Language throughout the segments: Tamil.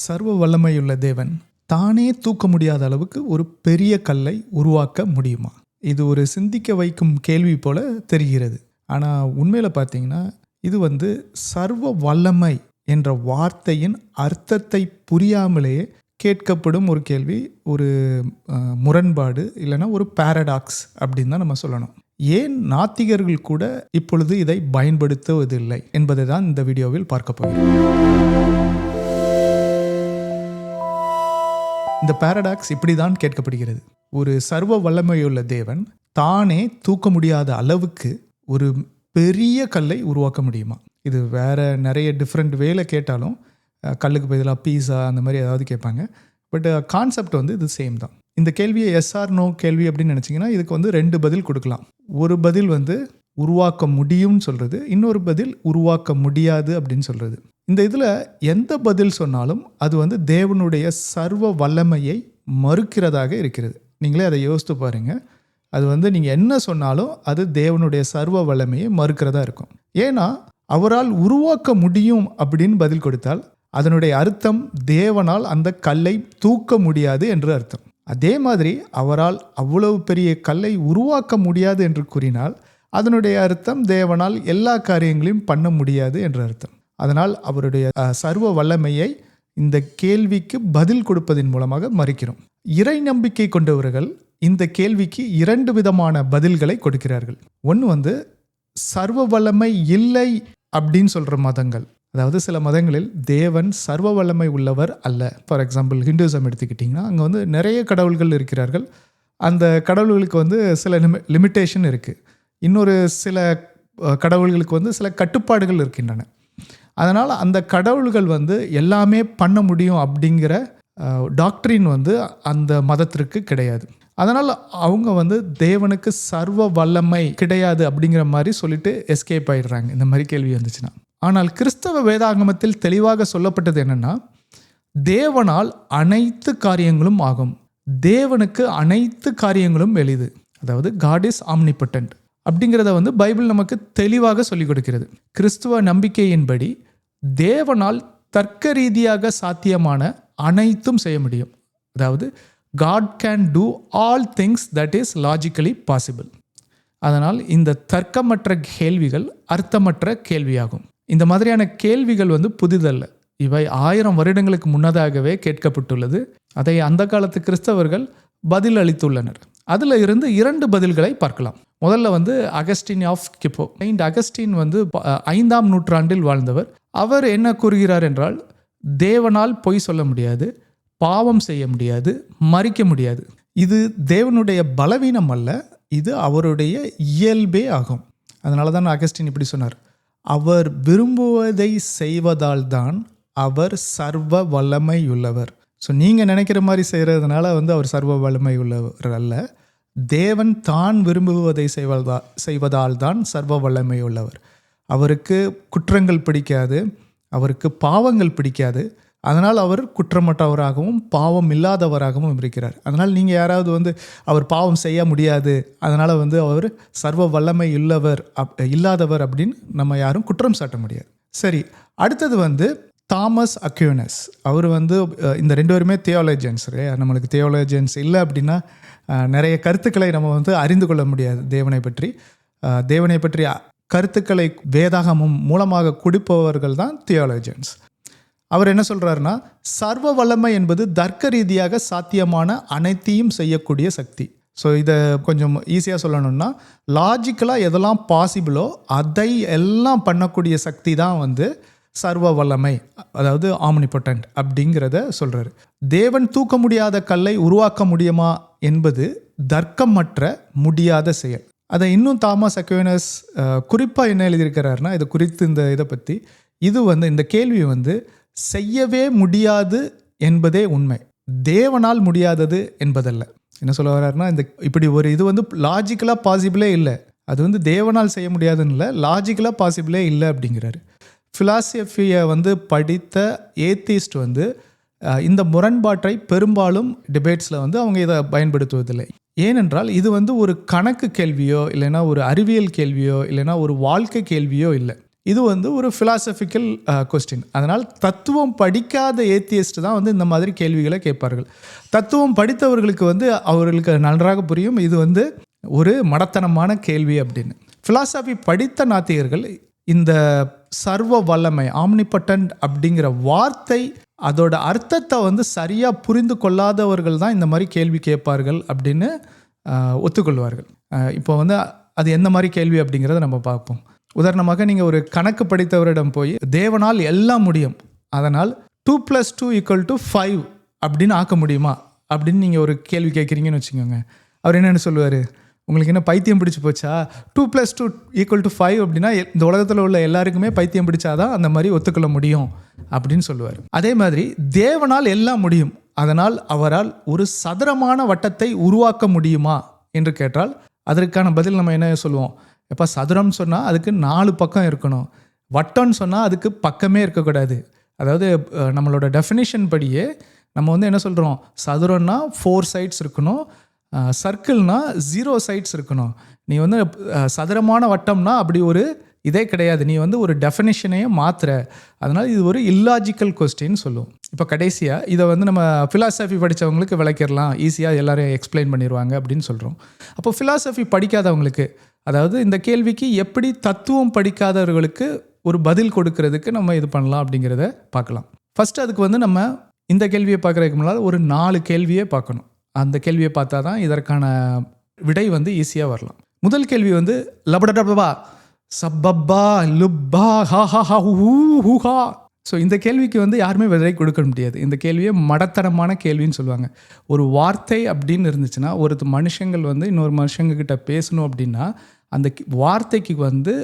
சர்வ வல்லமையுள்ள தேவன் தானே தூக்க முடியாத அளவுக்கு ஒரு பெரிய கல்லை உருவாக்க முடியுமா? இது ஒரு சிந்திக்க வைக்கும் கேள்வி போல தெரிகிறது. ஆனால் உண்மையில் பார்த்தீங்கன்னா இது சர்வ வல்லமை என்ற வார்த்தையின் அர்த்தத்தை புரியாமலேயே கேட்கப்படும் ஒரு கேள்வி, ஒரு முரண்பாடு, இல்லைன்னா ஒரு பாரடாக்ஸ் அப்படின்னு தான் நம்ம சொல்லணும். ஏன் நாத்திகர்கள் கூட இப்பொழுது இதை பயன்படுத்துவதில்லை என்பதை தான் இந்த வீடியோவில் பார்க்க போகிறோம். இந்த பாரடாக்ஸ் இப்படி தான் கேட்கப்படுகிறது. ஒரு சர்வ வல்லமையுள்ள தேவன் தானே தூக்க முடியாத அளவுக்கு ஒரு பெரிய கல்லை உருவாக்க முடியுமா? இது வேற நிறைய டிஃப்ரெண்ட் வேல கேட்டாலும் கல்லுக்கு பதிலாக பீஸா அந்த மாதிரி ஏதாவது கேட்பாங்க. பட் கான்செப்ட் இது சேம் தான். இந்த கேள்வியை எஸ்ஆர் நோ கேள்வி அப்படின்னு நினச்சிங்கன்னா இதுக்கு 2 பதில் கொடுக்கலாம். ஒரு பதில் உருவாக்க முடியும்னு சொல்கிறது, இன்னொரு பதில் உருவாக்க முடியாது அப்படின்னு சொல்கிறது. இந்த இதில் எந்த பதில் சொன்னாலும் அது தேவனுடைய சர்வ வல்லமையை மறுக்கிறதாக இருக்கிறது. நீங்களே அதை யோசித்து பாருங்கள். அது நீங்கள் என்ன சொன்னாலும் அது தேவனுடைய சர்வ வல்லமையை மறுக்கிறதா இருக்கும். ஏன்னா அவரால் உருவாக்க முடியும் அப்படின்னு பதில் கொடுத்தால் அதனுடைய அர்த்தம் தேவனால் அந்த கல்லை தூக்க முடியாது என்று அர்த்தம். அதே மாதிரி அவரால் அவ்வளவு பெரிய கல்லை உருவாக்க முடியாது என்று கூறினால் அதனுடைய அர்த்தம் தேவனால் எல்லா காரியங்களையும் பண்ண முடியாது என்று அர்த்தம். அதனால் அவருடைய சர்வ வல்லமையை இந்த கேள்விக்கு பதில் கொடுப்பதன் மூலமாக மறுக்கிறோம். இறை நம்பிக்கை கொண்டவர்கள் இந்த கேள்விக்கு 2 விதமான பதில்களை கொடுக்கிறார்கள். ஒன்று சர்வ வல்லமை இல்லை அப்படின்னு சொல்கிற மதங்கள். அதாவது சில மதங்களில் தேவன் சர்வ வல்லமை உள்ளவர் அல்ல. ஃபார் எக்ஸாம்பிள் ஹிந்துசம் எடுத்துக்கிட்டிங்கன்னா அங்கே நிறைய கடவுள்கள் இருக்கிறார்கள். அந்த கடவுள்களுக்கு சில லிமிட்டேஷன் இருக்குது. இன்னொரு சில கடவுள்களுக்கு சில கட்டுப்பாடுகள் இருக்கின்றன. அதனால் அந்த கடவுள்கள் எல்லாமே பண்ண முடியும் அப்படிங்கிற டாக்ட்ரின் அந்த மதத்திற்கு கிடையாது. அதனால் அவங்க தேவனுக்கு சர்வ வல்லமை கிடையாது அப்படிங்கிற மாதிரி சொல்லிட்டு எஸ்கேப் ஆயிடுறாங்க இந்த மாதிரி கேள்வி வந்துச்சுன்னா. ஆனால் கிறிஸ்தவ வேதாகமத்தில் தெளிவாக சொல்லப்பட்டது என்னென்னா, தேவனால் அனைத்து காரியங்களும் ஆகும், தேவனுக்கு அனைத்து காரியங்களும் எளிது. அதாவது காட் இஸ் ஆம்னிபொட்டன்ட் அப்படிங்கிறத பைபிள் நமக்கு தெளிவாக சொல்லிக் கொடுக்கிறது. கிறிஸ்துவ நம்பிக்கையின்படி தேவனால் தர்க்க ரீதியாக சாத்தியமான அனைத்தும் செய்ய முடியும். அதாவது God can do all things that is logically possible. அதனால் இந்த தர்க்கமற்ற கேள்விகள் அர்த்தமற்ற கேள்வியாகும். இந்த மாதிரியான கேள்விகள் புதிதல்ல. இவை 1000 வருடங்களுக்கு முன்னதாகவே கேட்கப்பட்டுள்ளது. அதை அந்த காலத்து கிறிஸ்தவர்கள் பதில் அளித்துள்ளனர். அதில் இருந்து 2 பதில்களை பார்க்கலாம். முதல்ல அகஸ்டின் ஆஃப் கிப்போ. அகஸ்டின் 5ஆம் நூற்றாண்டில் வாழ்ந்தவர். அவர் என்ன கூறுகிறார் என்றால், தேவனால் பொய் சொல்ல முடியாது, பாவம் செய்ய முடியாது, மறிக்க முடியாது. இது தேவனுடைய பலவீனம் அல்ல, இது அவருடைய இயல்பே ஆகும். அதனால தான் அகஸ்டின் இப்படி சொன்னார், அவர் விரும்புவதை செய்வதால் தான் அவர் சர்வ வல்லமை உள்ளவர். ஸோ நீங்கள் நினைக்கிற மாதிரி செய்கிறதுனால அவர் சர்வ வல்லமை உள்ளவர் அல்ல, தேவன் தான் விரும்புவதை செய்வதால் தான் சர்வ வல்லமை உள்ளவர். அவருக்கு குற்றங்கள் பிடிக்காது, அவருக்கு பாவங்கள் பிடிக்காது. அதனால் அவர் குற்றமற்றவராகவும் பாவம் இல்லாதவராகவும் இருக்கிறார். அதனால் நீங்கள் யாராவது அவர் பாவம் செய்ய முடியாது, அதனால் அவர் சர்வ வல்லமை இல்லாதவர் அப்படின்னு நம்ம யாரும் குற்றம் சாட்ட முடியாது. சரி, அடுத்தது தாமஸ் அக்யூனஸ். அவர் இந்த 2 பேருமே தியோலஜியன்ஸ். நம்மளுக்கு தியோலஜியன்ஸ் இல்லை அப்படின்னா நிறைய கருத்துக்களை நம்ம அறிந்து கொள்ள முடியாது. தேவனை பற்றி கருத்துக்களை வேதாகமம் மூலமாக கொடுப்பவர்கள் தான் தியோலஜியன்ஸ். அவர் என்ன சொல்கிறாருன்னா, சர்வ வல்லமை என்பது தர்க்க ரீதியாக சாத்தியமான அனைத்தையும் செய்யக்கூடிய சக்தி. ஸோ இதை கொஞ்சம் ஈஸியாக சொல்லணும்னா, லாஜிக்கலாக எதெல்லாம் பாசிபிளோ அதை எல்லாம் பண்ணக்கூடிய சக்தி தான் சர்வ வல்லமை, அதாவது ஆம்னிபொட்டன்ட் அப்படிங்கிறத சொல்கிறாரு. தேவன் தூக்க முடியாத கல்லை உருவாக்க முடியுமா என்பது தர்க்கமற்ற முடியாத செயல். அதை இன்னும் தாமஸ் அக்யூனஸ் குறிப்பாக என்ன எழுதியிருக்கிறாருன்னா, இது குறித்து இந்த இதை பற்றி இந்த கேள்வி செய்யவே முடியாது என்பதே உண்மை, தேவனால் முடியாதது என்பதல்ல. என்ன சொல்ல வர்றாருன்னா, இப்படி ஒரு இது லாஜிக்கலாக பாசிபிளே இல்லை, அது தேவனால் செய்ய முடியாதுன்னு இல்லை, லாஜிக்கலாக பாசிபிளே இல்லை அப்படிங்கிறாரு. ஃபிலாசபியை படித்த ஏத்திஸ்ட் இந்த முரண்பாட்டை பெரும்பாலும் டிபேட்ஸில் அவங்க இதை பயன்படுத்துவதில்லை. ஏனென்றால் இது ஒரு கணக்கு கேள்வியோ இல்லைன்னா ஒரு அறிவியல் கேள்வியோ இல்லைன்னா ஒரு வாழ்க்கை கேள்வியோ இல்லை. இது வந்து ஒரு ஃபிலாசபிக்கல் கொஸ்டின். அதனால் தத்துவம் படிக்காத ஏத்தியஸ்ட் தான் வந்து இந்த மாதிரி கேள்விகளை கேட்பார்கள். தத்துவம் படித்தவர்களுக்கு வந்து அவர்களுக்கு நன்றாக புரியும் இது வந்து ஒரு மடத்தனமான கேள்வி அப்படின்னு. ஃபிலாசபி படித்த நாத்திகர்கள் இந்த சர்வ வல்லமை ஆம்னிபட்டன்ட் அப்படிங்கிற வார்த்தை அதோட அர்த்தத்தை வந்து சரியாக புரிந்து கொள்ளாதவர்கள் தான் இந்த மாதிரி கேள்வி கேட்பார்கள் அப்படின்னு ஒத்துக்கொள்வார்கள். இப்போ வந்து அது எந்த மாதிரி கேள்வி அப்படிங்கிறத நம்ம பார்ப்போம். உதாரணமாக நீங்கள் ஒரு கணக்கு படித்தவரிடம் போய் தேவனால் எல்லாம் முடியும், அதனால் 2 + 2 = 5 அப்படின்னு ஆக்க முடியுமா அப்படின்னு நீங்கள் ஒரு கேள்வி கேட்குறீங்கன்னு வச்சுக்கோங்க. அவர் என்னென்னு சொல்லுவார், உங்களுக்கு என்ன பைத்தியம் பிடிச்சி போச்சா? 2 + 2 = 5 அப்படின்னா இந்த உலகத்தில் உள்ள எல்லாருக்குமே பைத்தியம் பிடிச்சாதான் அந்த மாதிரி ஒத்துக்கொள்ள முடியும் அப்படின்னு சொல்லுவார். அதே மாதிரி தேவனால் எல்லாம் முடியும், அதனால் அவரால் ஒரு சதுரமான வட்டத்தை உருவாக்க முடியுமா என்று கேட்டால் அதற்கான பதில் நம்ம என்ன சொல்லுவோம்? எப்போ சதுரம் சொன்னால் அதுக்கு 4 பக்கம் இருக்கணும், வட்டம்னு சொன்னால் அதுக்கு பக்கமே இருக்கக்கூடாது. அதாவது நம்மளோட டெஃபினேஷன் படியே நம்ம வந்து என்ன சொல்கிறோம், சதுரம்னா 4 சைட்ஸ் இருக்கணும், சர்க்கிள்னா 0 சைட்ஸ் இருக்கணும். நீ வந்து சதுரமான வட்டம்னா அப்படி ஒரு இதே கிடையாது, நீ வந்து ஒரு டெஃபினேஷனையே மாற்றுற. அதனால் இது ஒரு இல்லாஜிக்கல் கொஸ்டின் சொல்லுவோம். இப்போ கடைசியாக இதை வந்து நம்ம ஃபிலாசபி படித்தவங்களுக்கு விளக்கிடலாம், ஈஸியாக எல்லோரும் எக்ஸ்பிளைன் பண்ணிடுவாங்க அப்படின்னு சொல்கிறோம். அப்போ ஃபிலாசபி படிக்காதவங்களுக்கு, அதாவது இந்த கேள்விக்கு எப்படி தத்துவம் படிக்காதவர்களுக்கு ஒரு பதில் கொடுக்கறதுக்கு நம்ம இது பண்ணலாம் அப்படிங்கிறத பார்க்கலாம். ஃபஸ்ட்டு அதுக்கு வந்து நம்ம இந்த கேள்வியை பார்க்குறதுக்கு முன்னால் ஒரு 4 கேள்வியே பார்க்கணும். அந்த கேள்வியை பார்த்தா தான் இதற்கான விடை வந்து ஈஸியாக வரலாம். முதல் கேள்வி வந்து லபடபா சப்பப்பா லுப்பா ஹா ஹா ஹா ஹூ ஹா. ஸோ இந்த கேள்விக்கு வந்து யாருமே விடை கொடுக்க முடியாது. இந்த கேள்வியை மடத்தனமான கேள்வின்னு சொல்லுவாங்க. ஒரு வார்த்தை அப்படின்னு இருந்துச்சுன்னா, ஒரு மனுஷங்கள் வந்து இன்னொரு மனுஷங்கக்கிட்ட பேசணும் அப்படின்னா அந்த வார்த்தைக்கு வந்து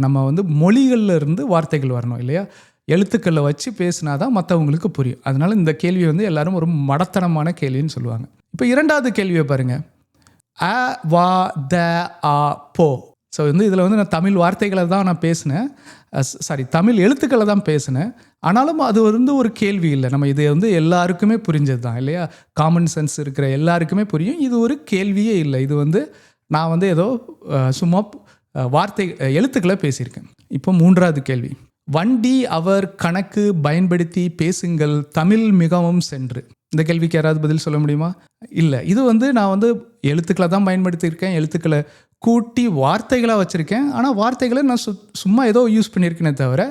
நம்ம வந்து மொழிகளில் இருந்து வார்த்தைகள் வரணும் இல்லையா? எழுத்துக்களை வச்சு பேசினா தான் மற்றவங்களுக்கு புரியும். அதனால் இந்த கேள்வி வந்து எல்லாரும் ஒரு மடத்தனமான கேள்வின்னு சொல்லுவாங்க. இப்போ இரண்டாவது கேள்வியை பாருங்கள், அ வா த ஆ போ. ஸோ வந்து இதில் வந்து நான் தமிழ் வார்த்தைகளை தான் நான் பேசினேன், தமிழ் எழுத்துக்களை தான் பேசினேன். ஆனாலும் அது வந்து ஒரு கேள்வி இல்லை, நம்ம இது வந்து எல்லாருக்குமே புரிஞ்சது தான் இல்லையா? காமன் சென்ஸ் இருக்கிற எல்லாருக்குமே புரியும். இது ஒரு கேள்வியே இல்லை, இது வந்து நான் வந்து ஏதோ சும்மா வார்த்தை எழுத்துக்களை பேசியிருக்கேன். இப்போ மூன்றாவது கேள்வி, வண்டி அவர் கணக்கு பயன்படுத்தி பேசுங்கள் தமிழ் மிகவும் சென்று. இந்த கேள்விக்கு யாராவது பதில் சொல்ல முடியுமா? இல்லை, இது வந்து நான் வந்து எழுத்துக்களை தான் பயன்படுத்தியிருக்கேன், எழுத்துக்களை கூட்டி வார்த்தைகளாக வச்சுருக்கேன். ஆனால் வார்த்தைகளை நான் சும்மா ஏதோ யூஸ் பண்ணியிருக்கேனே தவிர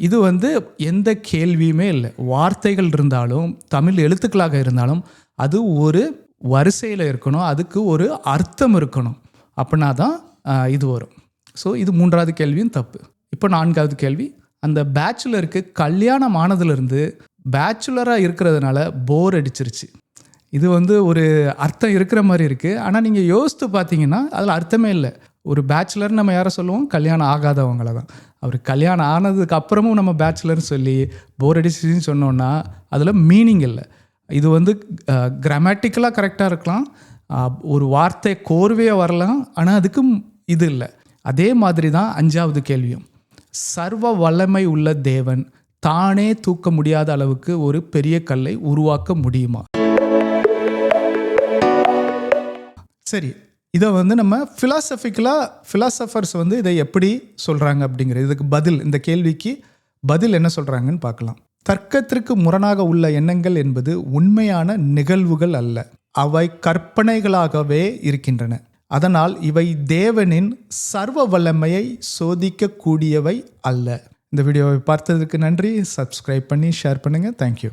இது வந்து எந்த கேள்வியுமே இல்லை. வார்த்தைகள் இருந்தாலும் தமிழ் எழுத்துக்களாக இருந்தாலும் அது ஒரு வரிசையில் இருக்கணும், அதுக்கு ஒரு அர்த்தம் இருக்கணும், அப்படின்னா தான் இது வரும். ஸோ இது மூன்றாவது கேள்வியும் தப்பு. இப்போ நான்காவது கேள்வி, அந்த பேச்சுலருக்கு கல்யாணம் ஆனதுலேருந்து பேச்சுலராக இருக்கிறதுனால போர் அடிச்சிருச்சு. இது வந்து ஒரு அர்த்தம் இருக்கிற மாதிரி இருக்குது, ஆனால் நீங்கள் யோசித்து பார்த்தீங்கன்னா அதில் அர்த்தமே இல்லை. ஒரு பேச்சுலர் நம்ம யாரை சொல்லுவோம்? கல்யாணம் ஆகாதவங்கள தான். அவர் கல்யாணம் ஆனதுக்கு அப்புறமும் நம்ம பேச்சுலர்னு சொல்லி போர் அடிச்சின்னு சொன்னோன்னா அதில் மீனிங் இல்லை. இது வந்து கிராமட்டிக்கலாக கரெக்டாக இருக்கலாம், ஒரு வார்த்தை கோர்வையாக வரலாம், ஆனால் அதுக்கும் இது இல்லை. அதே மாதிரி தான் அஞ்சாவது கேள்வியும், சர்வ வல்லமை உள்ள தேவன் தானே தூக்க முடியாத அளவுக்கு ஒரு பெரிய கல்லை உருவாக்க முடியுமா? சரி, இதை வந்து நம்ம ஃபிலாசபர்ஸ் வந்து இதை எப்படி சொல்கிறாங்க அப்படிங்கிறது, இதுக்கு பதில், இந்த கேள்விக்கு பதில் என்ன சொல்கிறாங்கன்னு பார்க்கலாம். தர்க்கத்திற்கு முரணாக உள்ள எண்ணங்கள் என்பது உண்மையான நிகழ்வுகள் அல்ல, அவை கற்பனைகளாகவே இருக்கின்றன. அதனால் இவை தேவனின் சர்வ வல்லமையை சோதிக்கக்கூடியவை அல்ல. இந்த வீடியோவை பார்த்ததுக்கு நன்றி. சப்ஸ்கிரைப் பண்ணி ஷேர் பண்ணுங்கள். தேங்க்யூ.